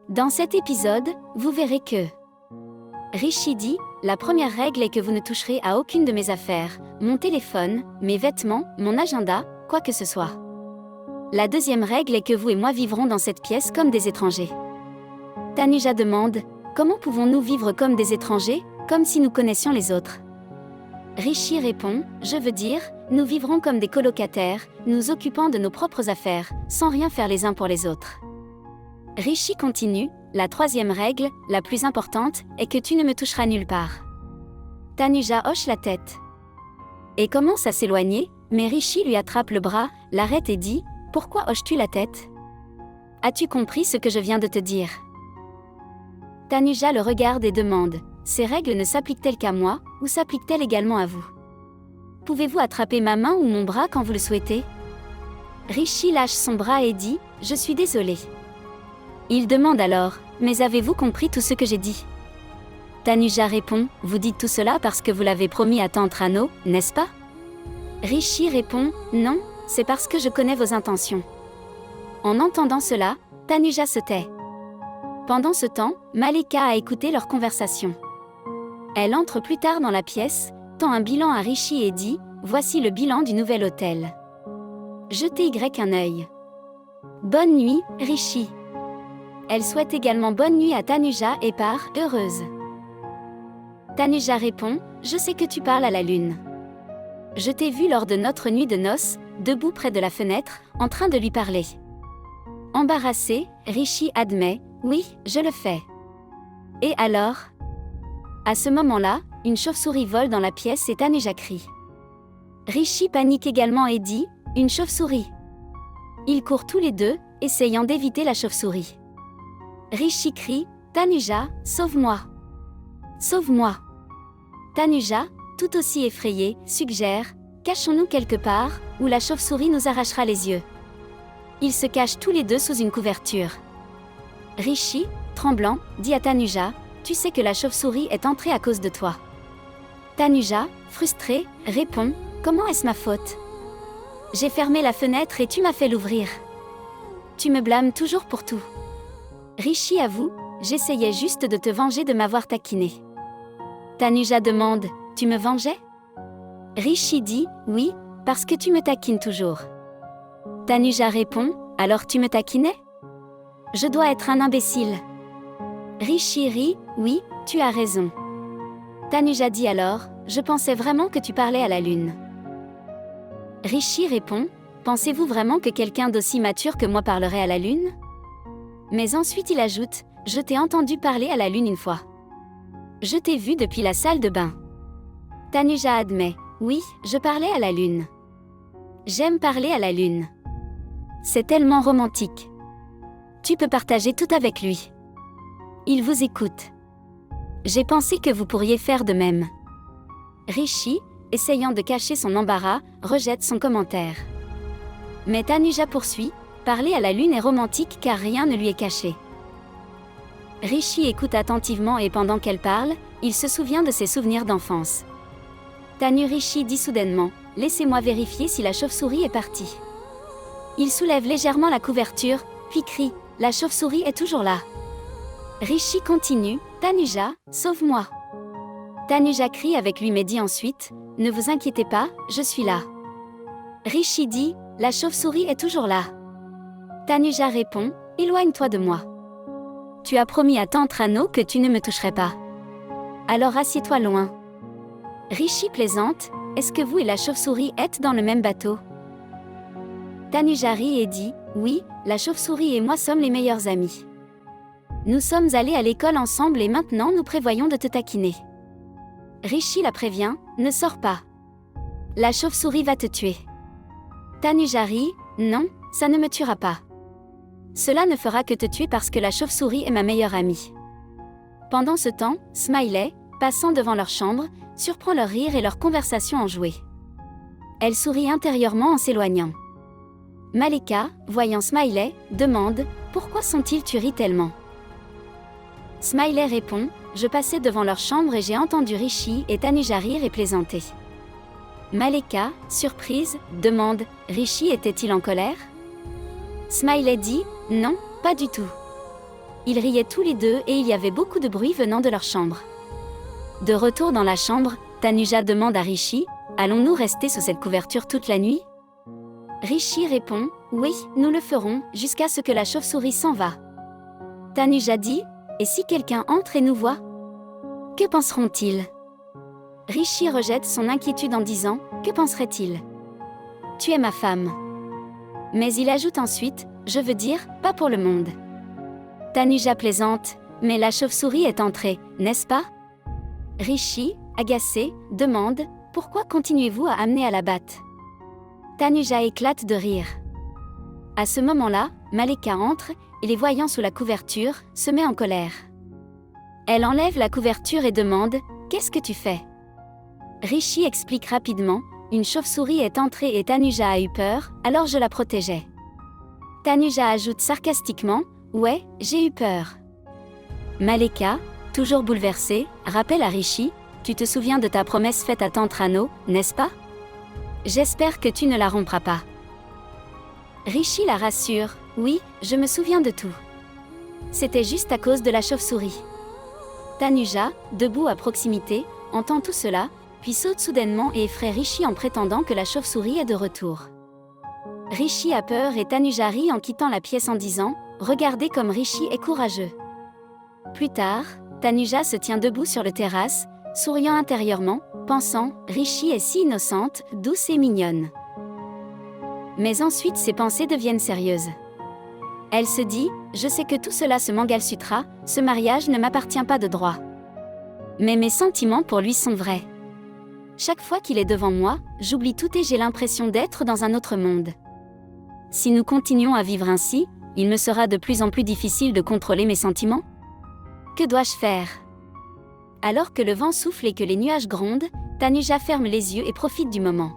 Dans cet épisode, vous verrez que Rishi dit, la première règle est que vous ne toucherez à aucune de mes affaires, mon téléphone, mes vêtements, mon agenda, quoi que ce soit. La deuxième règle est que vous et moi vivrons dans cette pièce comme des étrangers. Tanuja demande, comment pouvons-nous vivre comme des étrangers, comme si nous connaissions les autres? Rishi répond, je veux dire, nous vivrons comme des colocataires, nous occupant de nos propres affaires, sans rien faire les uns pour les autres. Rishi continue, la troisième règle, la plus importante, est que tu ne me toucheras nulle part. Tanuja hoche la tête et commence à s'éloigner, mais Rishi lui attrape le bras, l'arrête et dit, pourquoi hoches-tu la tête? As-tu compris ce que je viens de te dire? Tanuja le regarde et demande, ces règles ne s'appliquent-elles qu'à moi, ou s'appliquent-elles également à vous? Pouvez-vous attraper ma main ou mon bras quand vous le souhaitez? Rishi lâche son bras et dit, je suis désolé. Il demande alors, mais avez-vous compris tout ce que j'ai dit? Tanuja répond, vous dites tout cela parce que vous l'avez promis à tante Rano, n'est-ce pas? Rishi répond, non, c'est parce que je connais vos intentions. En entendant cela, Tanuja se tait. Pendant ce temps, Malika a écouté leur conversation. Elle entre plus tard dans la pièce, tend un bilan à Rishi et dit, voici le bilan du nouvel hôtel. Jetez un œil. Bonne nuit, Rishi. Elle souhaite également bonne nuit à Tanuja et part heureuse. Tanuja répond, je sais que tu parles à la lune. Je t'ai vu lors de notre nuit de noces, debout près de la fenêtre, en train de lui parler. Embarrassé, Rishi admet, oui, je le fais. Et alors? À ce moment-là, une chauve-souris vole dans la pièce et Tanuja crie. Rishi panique également et dit, une chauve-souris. Ils courent tous les deux, essayant d'éviter la chauve-souris. Rishi crie, Tanuja, sauve-moi. Sauve-moi. Tanuja, tout aussi effrayée, suggère, cachons-nous quelque part, où la chauve-souris nous arrachera les yeux. Ils se cachent tous les deux sous une couverture. Rishi, tremblant, dit à Tanuja, tu sais que la chauve-souris est entrée à cause de toi. Tanuja, frustrée, répond, comment est-ce ma faute? J'ai fermé la fenêtre et tu m'as fait l'ouvrir. Tu me blâmes toujours pour tout. Rishi avoue, j'essayais juste de te venger de m'avoir taquiné. Tanuja demande, tu me vengeais? Rishi dit, oui, parce que tu me taquines toujours. Tanuja répond, alors tu me taquinais? Je dois être un imbécile. Rishi rit, oui, tu as raison. Tanuja dit alors, je pensais vraiment que tu parlais à la lune. Rishi répond, pensez-vous vraiment que quelqu'un d'aussi mature que moi parlerait à la lune? Mais ensuite il ajoute, je t'ai entendu parler à la lune une fois. Je t'ai vu depuis la salle de bain. Tanuja admet, oui, je parlais à la lune. J'aime parler à la lune. C'est tellement romantique. Tu peux partager tout avec lui. Il vous écoute. J'ai pensé que vous pourriez faire de même. Rishi, essayant de cacher son embarras, rejette son commentaire. Mais Tanuja poursuit, parler à la lune est romantique car rien ne lui est caché. Rishi écoute attentivement et pendant qu'elle parle, il se souvient de ses souvenirs d'enfance. Rishi dit soudainement, laissez-moi vérifier si la chauve-souris est partie. Il soulève légèrement la couverture, puis crie, la chauve-souris est toujours là. Rishi continue, Tanuja, sauve-moi. Tanuja crie avec lui mais dit ensuite, ne vous inquiétez pas, je suis là. Rishi dit, la chauve-souris est toujours là. Tanuja répond, éloigne-toi de moi. Tu as promis à tante Rano que tu ne me toucherais pas. Alors assieds-toi loin. Rishi plaisante, est-ce que vous et la chauve-souris êtes dans le même bateau? Tanuja rit et dit, oui, la chauve-souris et moi sommes les meilleurs amis. Nous sommes allés à l'école ensemble et maintenant nous prévoyons de te taquiner. Rishi la prévient, ne sors pas. La chauve-souris va te tuer. Tanuja rit, non, ça ne me tuera pas. Cela ne fera que te tuer parce que la chauve-souris est ma meilleure amie. Pendant ce temps, Smiley, passant devant leur chambre, surprend leur rire et leur conversation enjouée. Elle sourit intérieurement en s'éloignant. Malika, voyant Smiley, demande « Pourquoi sont-ils tu ris tellement ?» Smiley répond « Je passais devant leur chambre et j'ai entendu Rishi et Tanuja rire et plaisanter. » Malika, surprise, demande « Rishi était-il en colère ?» Smiley dit « Non, pas du tout. Ils riaient tous les deux et il y avait beaucoup de bruit venant de leur chambre. De retour dans la chambre, Tanuja demande à Rishi, « Allons-nous rester sous cette couverture toute la nuit ?» Rishi répond, « Oui, nous le ferons, jusqu'à ce que la chauve-souris s'en va. » Tanuja dit, « Et si quelqu'un entre et nous voit ? Que penseront-ils » Rishi rejette son inquiétude en disant, « Que penserait-il ? Tu es ma femme. » Mais il ajoute ensuite, « Je veux dire, pas pour le monde. » Tanuja plaisante, « Mais la chauve-souris est entrée, n'est-ce pas ?» Rishi, agacé, demande, « Pourquoi continuez-vous à amener à la batte ?» Tanuja éclate de rire. À ce moment-là, Malika entre, et les voyant sous la couverture, se met en colère. Elle enlève la couverture et demande, « Qu'est-ce que tu fais ?» Rishi explique rapidement, « Une chauve-souris est entrée et Tanuja a eu peur, alors je la protégeais. » Tanuja ajoute sarcastiquement, « Ouais, j'ai eu peur. » Malika, toujours bouleversée, rappelle à Rishi, « Tu te souviens de ta promesse faite à Tante Rano, n'est-ce pas ? J'espère que tu ne la rompras pas. » Rishi la rassure, « Oui, je me souviens de tout. C'était juste à cause de la chauve-souris. » Tanuja, debout à proximité, entend tout cela, puis saute soudainement et effraie Rishi en prétendant que la chauve-souris est de retour. Rishi a peur et Tanuja rit en quittant la pièce en disant, « Regardez comme Rishi est courageux. » Plus tard, Tanuja se tient debout sur le terrasse, souriant intérieurement, pensant « Rishi est si innocente, douce et mignonne. » Mais ensuite ses pensées deviennent sérieuses. Elle se dit « Je sais que tout cela se Mangalsutra, ce mariage ne m'appartient pas de droit. Mais mes sentiments pour lui sont vrais. Chaque fois qu'il est devant moi, j'oublie tout et j'ai l'impression d'être dans un autre monde. Si nous continuons à vivre ainsi, il me sera de plus en plus difficile de contrôler mes sentiments. Que dois-je faire ?» Alors que le vent souffle et que les nuages grondent, Tanuja ferme les yeux et profite du moment.